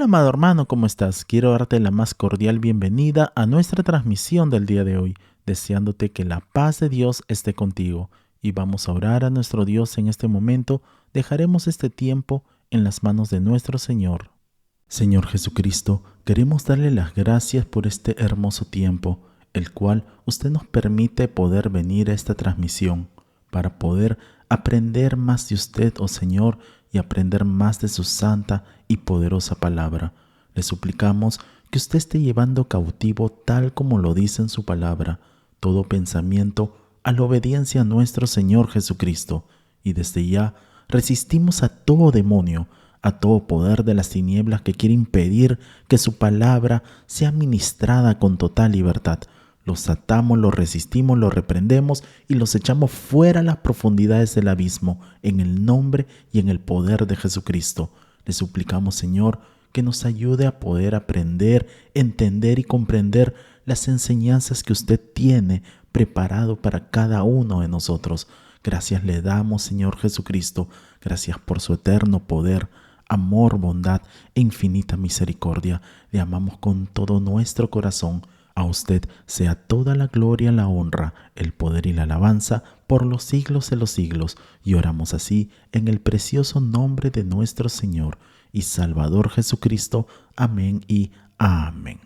Hola, amado hermano, ¿cómo estás? Quiero darte la más cordial bienvenida a nuestra transmisión del día de hoy, deseándote que la paz de Dios esté contigo. Y vamos a orar a nuestro Dios en este momento. Dejaremos este tiempo en las manos de nuestro Señor. Señor Jesucristo, queremos darle las gracias por este hermoso tiempo, el cual usted nos permite poder venir a esta transmisión, para poder aprender más de usted, oh Señor, y aprender más de su santa y poderosa palabra. Le suplicamos que usted esté llevando cautivo, tal como lo dice en su palabra, todo pensamiento a la obediencia a nuestro Señor Jesucristo, y desde ya resistimos a todo demonio, a todo poder de las tinieblas que quiere impedir que su palabra sea ministrada con total libertad. Los atamos, los resistimos, los reprendemos y los echamos fuera a las profundidades del abismo, en el nombre y en el poder de Jesucristo. Le suplicamos, Señor, que nos ayude a poder aprender, entender y comprender las enseñanzas que usted tiene preparado para cada uno de nosotros. Gracias le damos, Señor Jesucristo. Gracias por su eterno poder, amor, bondad e infinita misericordia. Le amamos con todo nuestro corazón. A usted sea toda la gloria, la honra, el poder y la alabanza por los siglos de los siglos. Y oramos así en el precioso nombre de nuestro Señor y Salvador Jesucristo. Amén y amén.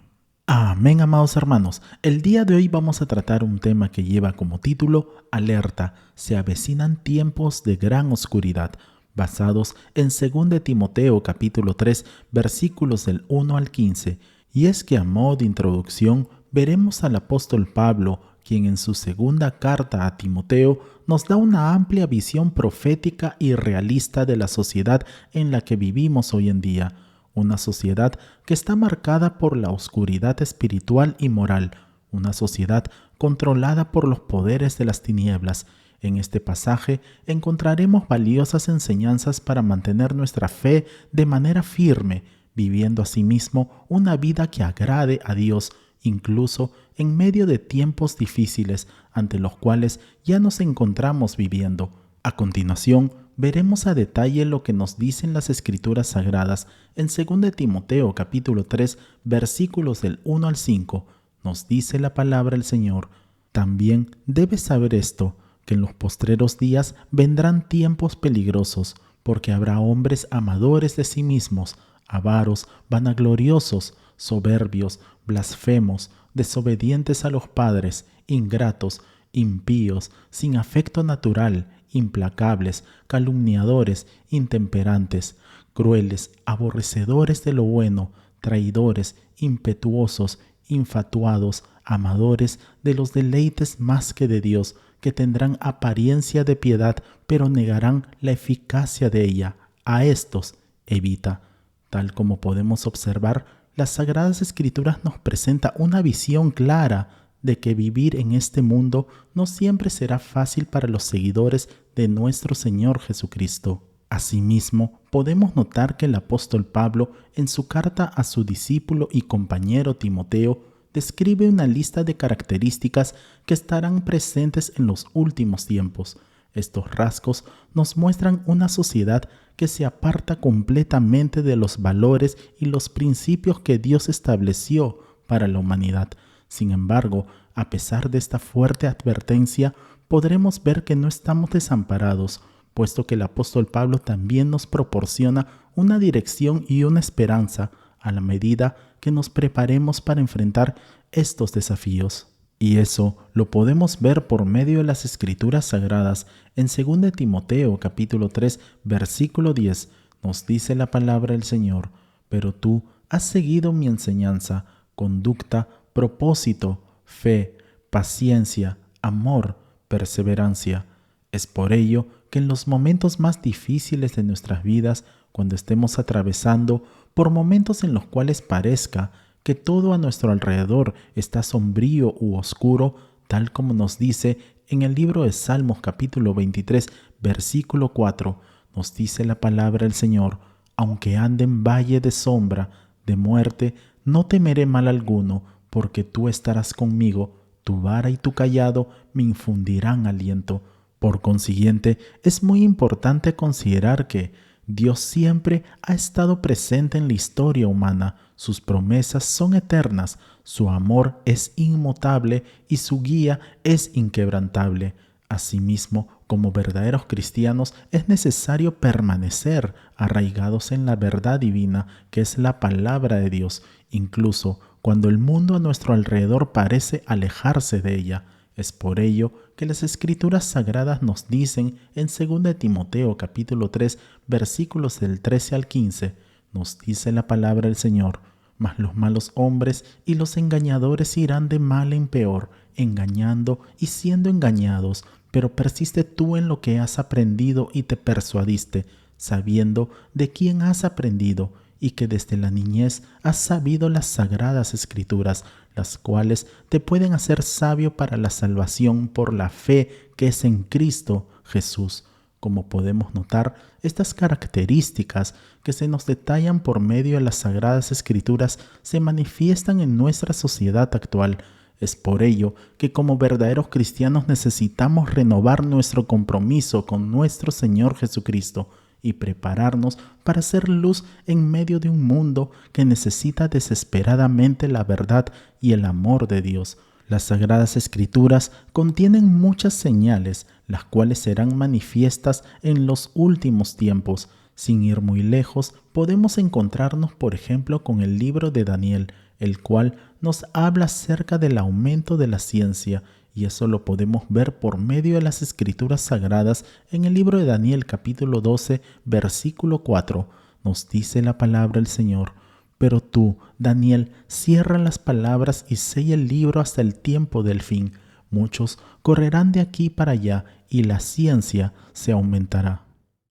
Amén, amados hermanos. El día de hoy vamos a tratar un tema que lleva como título Alerta, se avecinan tiempos de gran oscuridad, basados en 2 Timoteo capítulo 3, versículos del 1 al 15. Y es que a modo de introducción veremos al apóstol Pablo, quien en su segunda carta a Timoteo nos da una amplia visión profética y realista de la sociedad en la que vivimos hoy en día. Una sociedad que está marcada por la oscuridad espiritual y moral, una sociedad controlada por los poderes de las tinieblas. En este pasaje encontraremos valiosas enseñanzas para mantener nuestra fe de manera firme, viviendo asimismo una vida que agrade a Dios, incluso en medio de tiempos difíciles ante los cuales ya nos encontramos viviendo. A continuación, veremos a detalle lo que nos dicen las Escrituras Sagradas en 2 Timoteo capítulo 3, versículos del 1 al 5. Nos dice la palabra del Señor: también debes saber esto, que en los postreros días vendrán tiempos peligrosos, porque habrá hombres amadores de sí mismos, avaros, vanagloriosos, soberbios, blasfemos, desobedientes a los padres, ingratos, impíos, sin afecto natural, implacables, calumniadores, intemperantes, crueles, aborrecedores de lo bueno, traidores, impetuosos, infatuados, amadores de los deleites más que de Dios, que tendrán apariencia de piedad, pero negarán la eficacia de ella. A estos evita. Tal como podemos observar, las Sagradas Escrituras nos presenta una visión clara de que vivir en este mundo no siempre será fácil para los seguidores de nuestro Señor Jesucristo. Asimismo, podemos notar que el apóstol Pablo, en su carta a su discípulo y compañero Timoteo, describe una lista de características que estarán presentes en los últimos tiempos. Estos rasgos nos muestran una sociedad que se aparta completamente de los valores y los principios que Dios estableció para la humanidad. Sin embargo, a pesar de esta fuerte advertencia, podremos ver que no estamos desamparados, puesto que el apóstol Pablo también nos proporciona una dirección y una esperanza a la medida que nos preparemos para enfrentar estos desafíos. Y eso lo podemos ver por medio de las Escrituras Sagradas. En 2 Timoteo capítulo 3, versículo 10, nos dice la palabra del Señor: pero tú has seguido mi enseñanza, conducta, propósito, fe, paciencia, amor, perseverancia. Es por ello que en los momentos más difíciles de nuestras vidas, cuando estemos atravesando por momentos en los cuales parezca que todo a nuestro alrededor está sombrío u oscuro, tal como nos dice en el libro de Salmos capítulo 23, versículo 4, nos dice la palabra del Señor: aunque ande en valle de sombra, de muerte, no temeré mal alguno, porque tú estarás conmigo, tu vara y tu cayado me infundirán aliento. Por consiguiente, es muy importante considerar que Dios siempre ha estado presente en la historia humana. Sus promesas son eternas, su amor es inmutable y su guía es inquebrantable. Asimismo, como verdaderos cristianos, es necesario permanecer arraigados en la verdad divina, que es la palabra de Dios, incluso cuando el mundo a nuestro alrededor parece alejarse de ella. Es por ello que las Escrituras Sagradas nos dicen en 2 Timoteo capítulo 3, versículos del 13 al 15, nos dice la palabra del Señor: mas los malos hombres y los engañadores irán de mal en peor, engañando y siendo engañados. Pero persiste tú en lo que has aprendido y te persuadiste, sabiendo de quién has aprendido, y que desde la niñez has sabido las sagradas Escrituras, las cuales te pueden hacer sabio para la salvación por la fe que es en Cristo Jesús. Como podemos notar, estas características que se nos detallan por medio de las Sagradas Escrituras se manifiestan en nuestra sociedad actual. Es por ello que como verdaderos cristianos necesitamos renovar nuestro compromiso con nuestro Señor Jesucristo y prepararnos para ser luz en medio de un mundo que necesita desesperadamente la verdad y el amor de Dios. Las Sagradas Escrituras contienen muchas señales, las cuales serán manifiestas en los últimos tiempos. Sin ir muy lejos, podemos encontrarnos, por ejemplo, con el libro de Daniel, el cual nos habla acerca del aumento de la ciencia, y eso lo podemos ver por medio de las Escrituras Sagradas en el libro de Daniel capítulo 12, versículo 4. Nos dice la palabra del Señor: pero tú, Daniel, cierra las palabras y sella el libro hasta el tiempo del fin. Muchos correrán de aquí para allá y la ciencia se aumentará.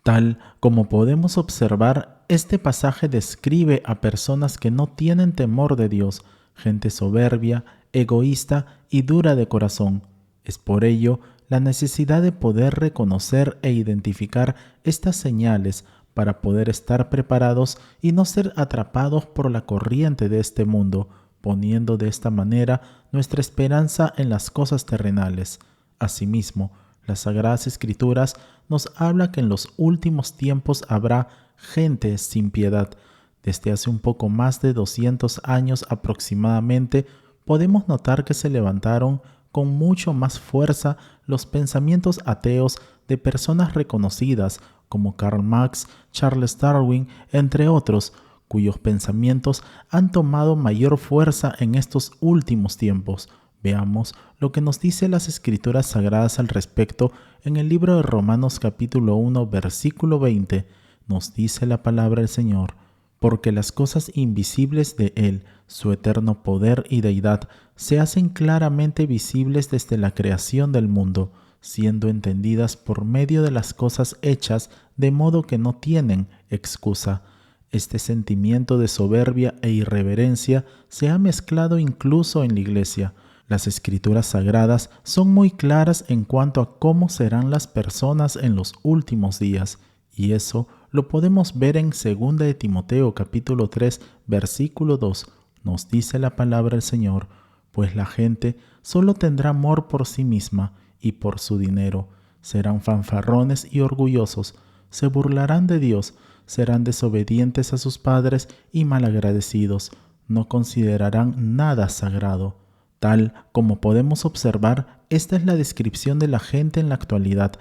Tal como podemos observar, este pasaje describe a personas que no tienen temor de Dios, gente soberbia, egoísta y dura de corazón. Es por ello la necesidad de poder reconocer e identificar estas señales para poder estar preparados y no ser atrapados por la corriente de este mundo, poniendo de esta manera nuestra esperanza en las cosas terrenales. Asimismo, las Sagradas Escrituras nos habla que en los últimos tiempos habrá gente sin piedad. Desde hace un poco más de 200 años aproximadamente, podemos notar que se levantaron con mucho más fuerza los pensamientos ateos de personas reconocidas como Karl Marx, Charles Darwin, entre otros, cuyos pensamientos han tomado mayor fuerza en estos últimos tiempos. Veamos lo que nos dice las Escrituras Sagradas al respecto en el libro de Romanos capítulo 1, versículo 20. Nos dice la palabra del Señor: porque las cosas invisibles de Él, su eterno poder y deidad, se hacen claramente visibles desde la creación del mundo, siendo entendidas por medio de las cosas hechas, de modo que no tienen excusa. Este sentimiento de soberbia e irreverencia se ha mezclado incluso en la Iglesia. Las Escrituras Sagradas son muy claras en cuanto a cómo serán las personas en los últimos días, y eso lo podemos ver en 2 de Timoteo capítulo 3, versículo 2. Nos dice la palabra del Señor: pues la gente solo tendrá amor por sí misma y por su dinero. Serán fanfarrones y orgullosos, se burlarán de Dios, serán desobedientes a sus padres y malagradecidos, no considerarán nada sagrado. Tal como podemos observar, esta es la descripción de la gente en la actualidad,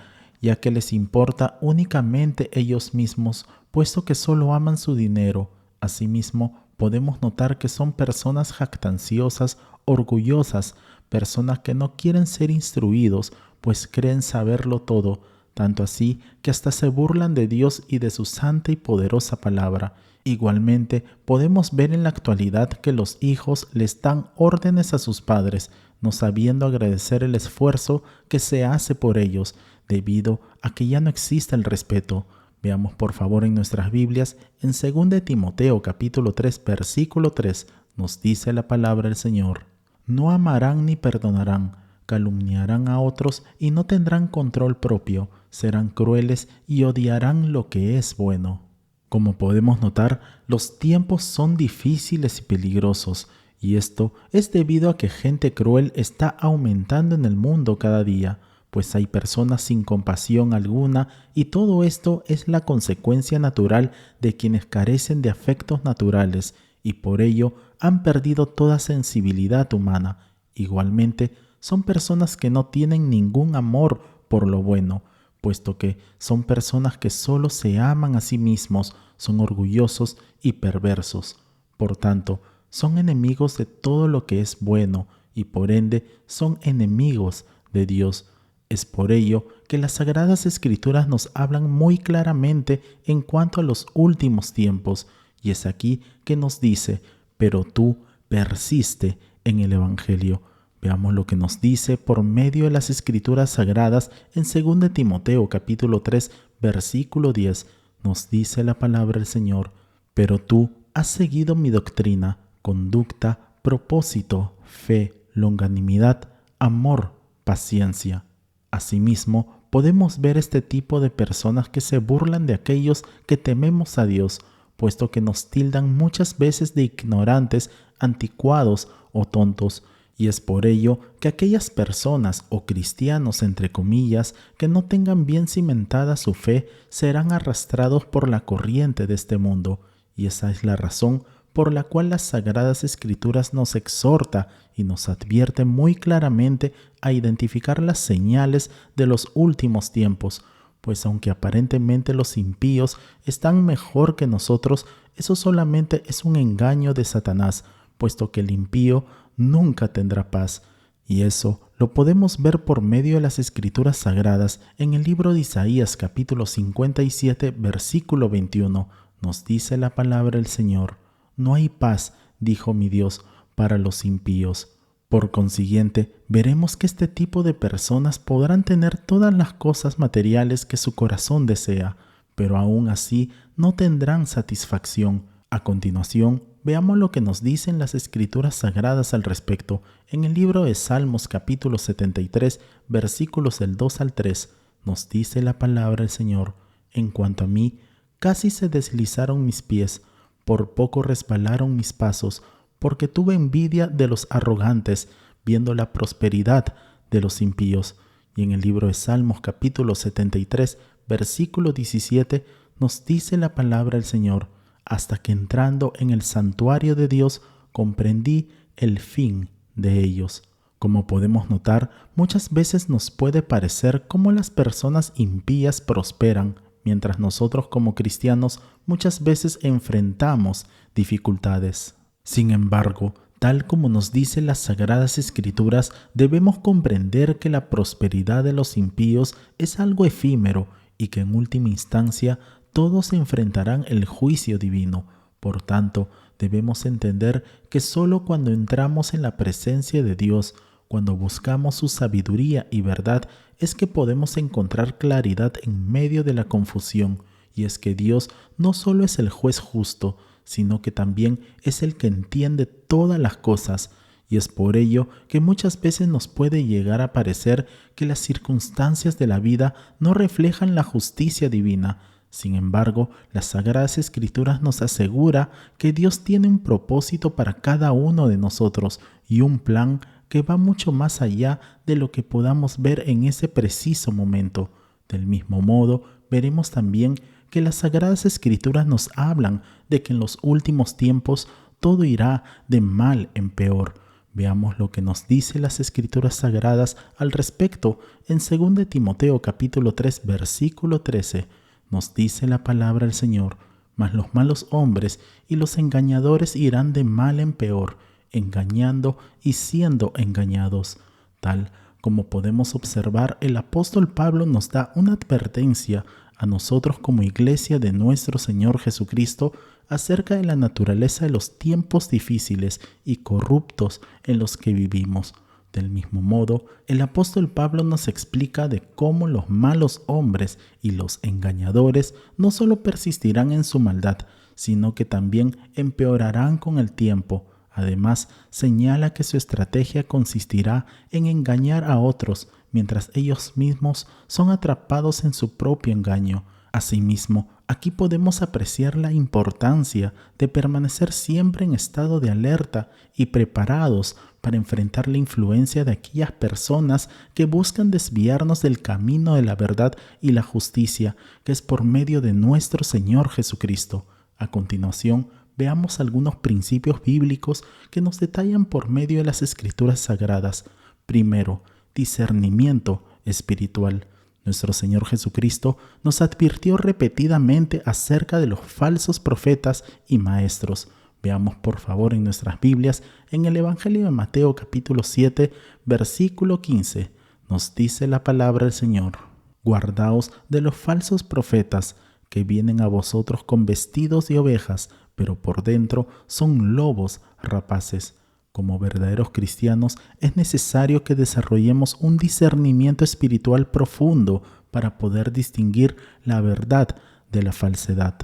ya que les importa únicamente ellos mismos, puesto que solo aman su dinero. Asimismo, podemos notar que son personas jactanciosas, orgullosas, personas que no quieren ser instruidos, pues creen saberlo todo, tanto así que hasta se burlan de Dios y de su santa y poderosa palabra. Igualmente, podemos ver en la actualidad que los hijos les dan órdenes a sus padres, no sabiendo agradecer el esfuerzo que se hace por ellos, debido a que ya no existe el respeto. Veamos por favor en nuestras Biblias, en 2 de Timoteo capítulo 3, versículo 3, nos dice la palabra del Señor: no amarán ni perdonarán, calumniarán a otros y no tendrán control propio, serán crueles y odiarán lo que es bueno. Como podemos notar, los tiempos son difíciles y peligrosos, y esto es debido a que gente cruel está aumentando en el mundo cada día. pues hay personas sin compasión alguna y todo esto es la consecuencia natural de quienes carecen de afectos naturales y por ello han perdido toda sensibilidad humana. Igualmente, son personas que no tienen ningún amor por lo bueno, puesto que son personas que solo se aman a sí mismos, son orgullosos y perversos. Por tanto, son enemigos de todo lo que es bueno y por ende son enemigos de Dios. Es por ello que las Sagradas Escrituras nos hablan muy claramente en cuanto a los últimos tiempos, y es aquí que nos dice: pero tú persiste en el Evangelio. Veamos lo que nos dice por medio de las Escrituras Sagradas en 2 Timoteo capítulo 3, versículo 10. Nos dice la palabra del Señor: pero tú has seguido mi doctrina, conducta, propósito, fe, longanimidad, amor, paciencia. Asimismo, podemos ver este tipo de personas que se burlan de aquellos que tememos a Dios, puesto que nos tildan muchas veces de ignorantes, anticuados o tontos, y es por ello que aquellas personas o cristianos, entre comillas, que no tengan bien cimentada su fe, serán arrastrados por la corriente de este mundo, y esa es la razón por la cual las Sagradas Escrituras nos exhorta y nos advierte muy claramente a identificar las señales de los últimos tiempos, pues aunque aparentemente los impíos están mejor que nosotros, eso solamente es un engaño de Satanás, puesto que el impío nunca tendrá paz. Y eso lo podemos ver por medio de las Escrituras Sagradas en el libro de Isaías capítulo 57, versículo 21. Nos dice la palabra del Señor: no hay paz, dijo mi Dios, para los impíos. Por consiguiente, veremos que este tipo de personas podrán tener todas las cosas materiales que su corazón desea, pero aún así no tendrán satisfacción. A continuación, veamos lo que nos dicen las Escrituras Sagradas al respecto en el libro de Salmos capítulo 73, versículos del 2 al 3. Nos dice la palabra del Señor: en cuanto a mí, casi se deslizaron mis pies, por poco resbalaron mis pasos, porque tuve envidia de los arrogantes, viendo la prosperidad de los impíos. Y en el libro de Salmos capítulo 73, versículo 17, nos dice la palabra del Señor: hasta que entrando en el santuario de Dios, comprendí el fin de ellos. Como podemos notar, muchas veces nos puede parecer como las personas impías prosperan, mientras nosotros como cristianos muchas veces enfrentamos dificultades. Sin embargo, tal como nos dicen las Sagradas Escrituras, debemos comprender que la prosperidad de los impíos es algo efímero y que en última instancia todos enfrentarán el juicio divino. Por tanto, debemos entender que solo cuando entramos en la presencia de Dios, cuando buscamos su sabiduría y verdad, es que podemos encontrar claridad en medio de la confusión. Y es que Dios no solo es el juez justo, sino que también es el que entiende todas las cosas. Y es por ello que muchas veces nos puede llegar a parecer que las circunstancias de la vida no reflejan la justicia divina. Sin embargo, las Sagradas Escrituras nos asegura que Dios tiene un propósito para cada uno de nosotros y un plan que va mucho más allá de lo que podamos ver en ese preciso momento. Del mismo modo, veremos también que las Sagradas Escrituras nos hablan de que en los últimos tiempos todo irá de mal en peor. Veamos lo que nos dice las Escrituras Sagradas al respecto en 2 Timoteo capítulo 3, versículo 13. Nos dice la palabra del Señor: mas los malos hombres y los engañadores irán de mal en peor, engañando y siendo engañados. Tal como podemos observar, el apóstol Pablo nos da una advertencia a nosotros como iglesia de nuestro Señor Jesucristo acerca de la naturaleza de los tiempos difíciles y corruptos en los que vivimos. Del mismo modo, el apóstol Pablo nos explica de cómo los malos hombres y los engañadores no solo persistirán en su maldad, sino que también empeorarán con el tiempo. Además, señala que su estrategia consistirá en engañar a otros, mientras ellos mismos son atrapados en su propio engaño. Asimismo, aquí podemos apreciar la importancia de permanecer siempre en estado de alerta y preparados para enfrentar la influencia de aquellas personas que buscan desviarnos del camino de la verdad y la justicia, que es por medio de nuestro Señor Jesucristo. A continuación, veamos algunos principios bíblicos que nos detallan por medio de las Escrituras Sagradas. Primero, discernimiento espiritual. Nuestro Señor Jesucristo nos advirtió repetidamente acerca de los falsos profetas y maestros. Veamos por favor en nuestras Biblias, en el Evangelio de Mateo capítulo 7, versículo 15. Nos dice la palabra del Señor: Guardaos de los falsos profetas, que vienen a vosotros con vestidos de ovejas, pero por dentro son lobos rapaces. Como verdaderos cristianos, es necesario que desarrollemos un discernimiento espiritual profundo para poder distinguir la verdad de la falsedad.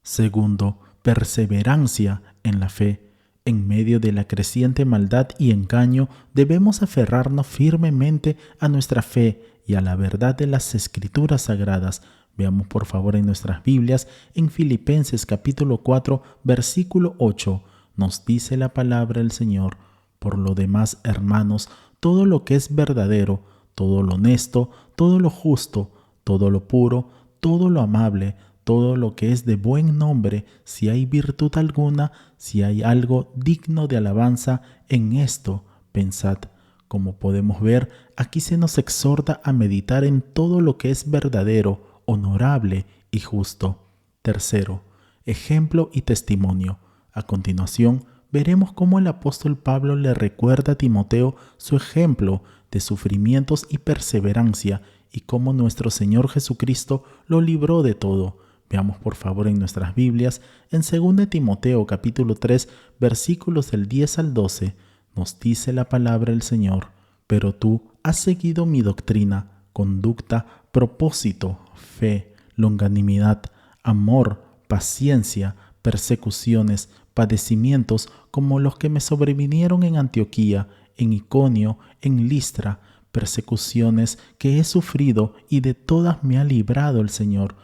Segundo, perseverancia en la fe. En medio de la creciente maldad y engaño, debemos aferrarnos firmemente a nuestra fe y a la verdad de las Escrituras Sagradas. Veamos por favor en nuestras Biblias, en Filipenses capítulo 4, versículo 8. Nos dice la palabra del Señor: Por lo demás, hermanos, todo lo que es verdadero, todo lo honesto, todo lo justo, todo lo puro, todo lo amable, todo lo que es de buen nombre, si hay virtud alguna, si hay algo digno de alabanza, en esto pensad. Como podemos ver, aquí se nos exhorta a meditar en todo lo que es verdadero, honorable y justo. Tercero, ejemplo y testimonio. A continuación, veremos cómo el apóstol Pablo le recuerda a Timoteo su ejemplo de sufrimientos y perseverancia y cómo nuestro Señor Jesucristo lo libró de todo. Veamos por favor en nuestras Biblias, en 2 Timoteo capítulo 3, versículos del 10 al 12, nos dice la palabra del Señor: Pero tú has seguido mi doctrina, conducta, propósito, fe, longanimidad, amor, paciencia, persecuciones, padecimientos como los que me sobrevinieron en Antioquía, en Iconio, en Listra, persecuciones que he sufrido y de todas me ha librado el Señor.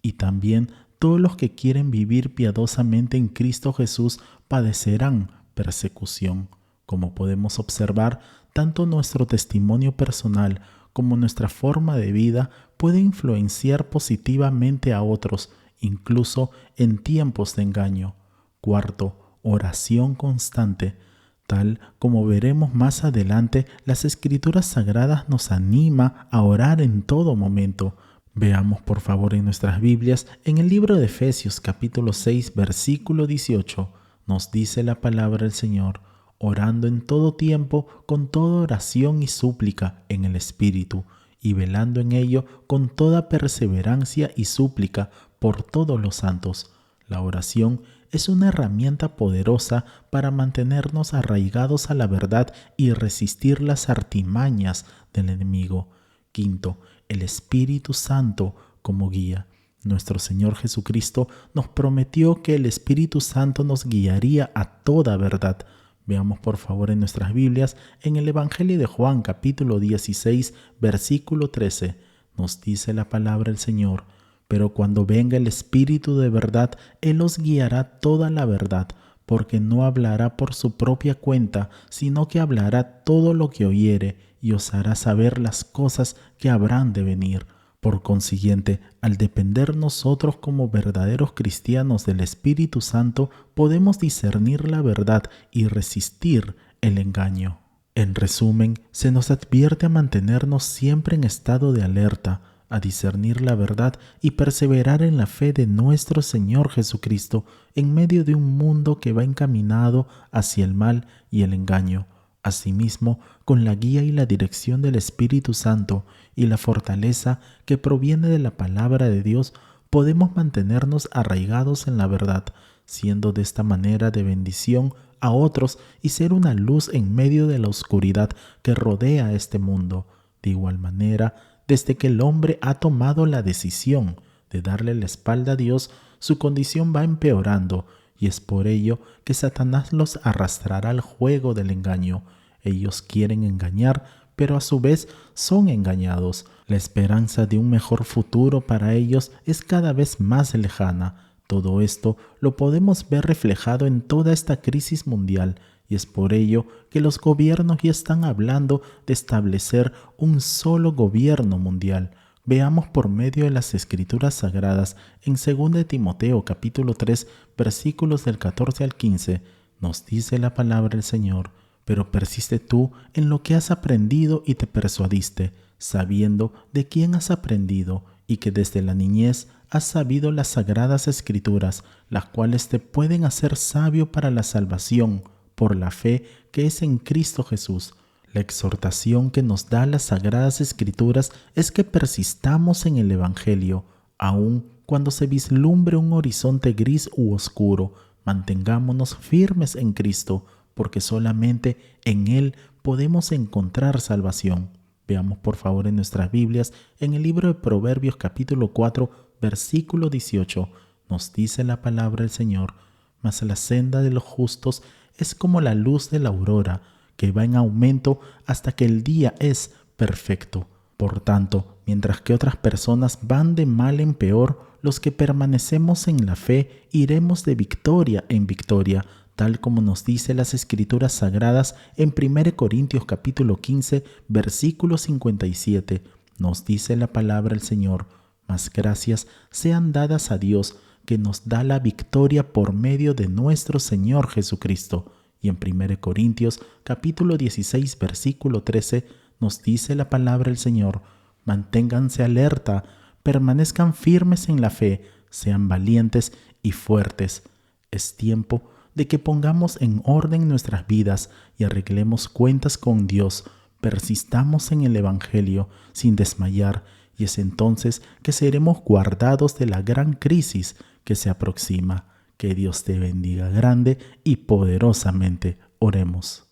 Y también todos los que quieren vivir piadosamente en Cristo Jesús padecerán persecución. Como podemos observar, tanto nuestro testimonio personal como nuestra forma de vida puede influenciar positivamente a otros, incluso en tiempos de engaño. Cuarto, oración constante. Tal como veremos más adelante, las Escrituras Sagradas nos anima a orar en todo momento. Veamos por favor en nuestras Biblias, en el libro de Efesios capítulo 6, versículo 18, nos dice la palabra del Señor: orando en todo tiempo, con toda oración y súplica en el Espíritu, y velando en ello con toda perseverancia y súplica por todos los santos. La oración es una herramienta poderosa para mantenernos arraigados a la verdad y resistir las artimañas del enemigo. Quinto, el Espíritu Santo como guía. Nuestro Señor Jesucristo nos prometió que el Espíritu Santo nos guiaría a toda verdad. Veamos por favor en nuestras Biblias, en el Evangelio de Juan capítulo 16, versículo 13, nos dice la palabra del Señor: Pero cuando venga el Espíritu de verdad, Él os guiará toda la verdad, porque no hablará por su propia cuenta, sino que hablará todo lo que oyere, y os hará saber las cosas que habrán de venir. Por consiguiente, al depender nosotros como verdaderos cristianos del Espíritu Santo, podemos discernir la verdad y resistir el engaño. En resumen, se nos advierte a mantenernos siempre en estado de alerta, a discernir la verdad y perseverar en la fe de nuestro Señor Jesucristo en medio de un mundo que va encaminado hacia el mal y el engaño. Asimismo, con la guía y la dirección del Espíritu Santo y la fortaleza que proviene de la palabra de Dios, podemos mantenernos arraigados en la verdad, siendo de esta manera de bendición a otros y ser una luz en medio de la oscuridad que rodea este mundo. De igual manera, desde que el hombre ha tomado la decisión de darle la espalda a Dios, su condición va empeorando, y es por ello que Satanás los arrastrará al juego del engaño. Ellos quieren engañar, pero a su vez son engañados. La esperanza de un mejor futuro para ellos es cada vez más lejana. Todo esto lo podemos ver reflejado en toda esta crisis mundial, y es por ello que los gobiernos ya están hablando de establecer un solo gobierno mundial. Veamos por medio de las Escrituras Sagradas en 2 Timoteo capítulo 3 versículos del 14 al 15, nos dice la palabra del Señor: pero persiste tú en lo que has aprendido y te persuadiste, sabiendo de quién has aprendido y que desde la niñez has sabido las sagradas Escrituras, las cuales te pueden hacer sabio para la salvación por la fe que es en Cristo Jesús. La exhortación que nos da las sagradas Escrituras es que persistamos en el Evangelio, aun cuando se vislumbre un horizonte gris u oscuro. Mantengámonos firmes en Cristo, porque solamente en Él podemos encontrar salvación. Veamos por favor en nuestras Biblias, en el libro de Proverbios capítulo 4, versículo 18, nos dice la palabra del Señor: mas la senda de los justos es como la luz de la aurora, que va en aumento hasta que el día es perfecto. Por tanto, mientras que otras personas van de mal en peor, los que permanecemos en la fe iremos de victoria en victoria, tal como nos dice las Escrituras Sagradas en 1 Corintios capítulo 15, versículo 57. Nos dice la palabra del Señor: mas gracias sean dadas a Dios, que nos da la victoria por medio de nuestro Señor Jesucristo. Y en 1 Corintios capítulo 16, versículo 13, nos dice la palabra del Señor: manténganse alerta, permanezcan firmes en la fe, sean valientes y fuertes. Es tiempo de que pongamos en orden nuestras vidas y arreglemos cuentas con Dios. Persistamos en el Evangelio sin desmayar, y es entonces que seremos guardados de la gran crisis que se aproxima. Que Dios te bendiga grande y poderosamente. Oremos.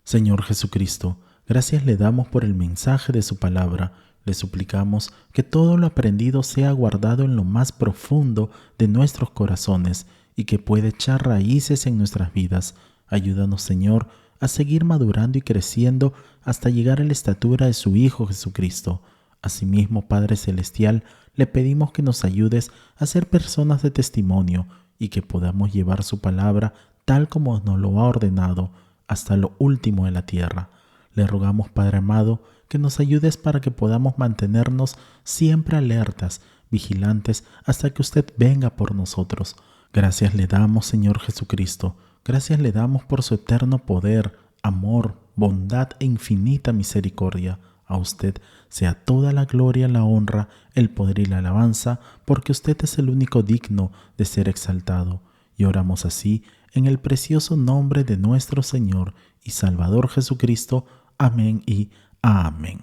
Señor Jesucristo, gracias le damos por el mensaje de su palabra. Le suplicamos que todo lo aprendido sea guardado en lo más profundo de nuestros corazones y que pueda echar raíces en nuestras vidas. Ayúdanos, Señor, a seguir madurando y creciendo hasta llegar a la estatura de su Hijo Jesucristo. Asimismo, Padre Celestial, le pedimos que nos ayudes a ser personas de testimonio y que podamos llevar su palabra tal como nos lo ha ordenado hasta lo último de la tierra. Le rogamos, Padre amado, que nos ayudes para que podamos mantenernos siempre alertas, vigilantes, hasta que usted venga por nosotros. Gracias le damos, Señor Jesucristo. Gracias le damos por su eterno poder, amor, bondad e infinita misericordia. A usted sea toda la gloria, la honra, el poder y la alabanza, porque usted es el único digno de ser exaltado. Y oramos así en el precioso nombre de nuestro Señor y Salvador Jesucristo. Amén y amén.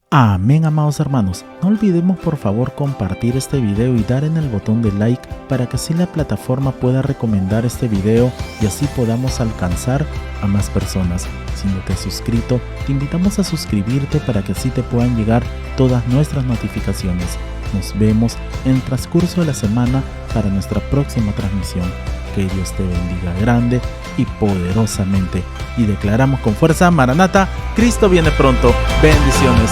Amén, amados hermanos. No olvidemos por favor compartir este video y dar en el botón de like para que así la plataforma pueda recomendar este video y así podamos alcanzar a más personas. Si no te has suscrito, te invitamos a suscribirte para que así te puedan llegar todas nuestras notificaciones. Nos vemos en el transcurso de la semana para nuestra próxima transmisión. Que Dios te bendiga grande y poderosamente. Y declaramos con fuerza: Maranata, Cristo viene pronto. Bendiciones.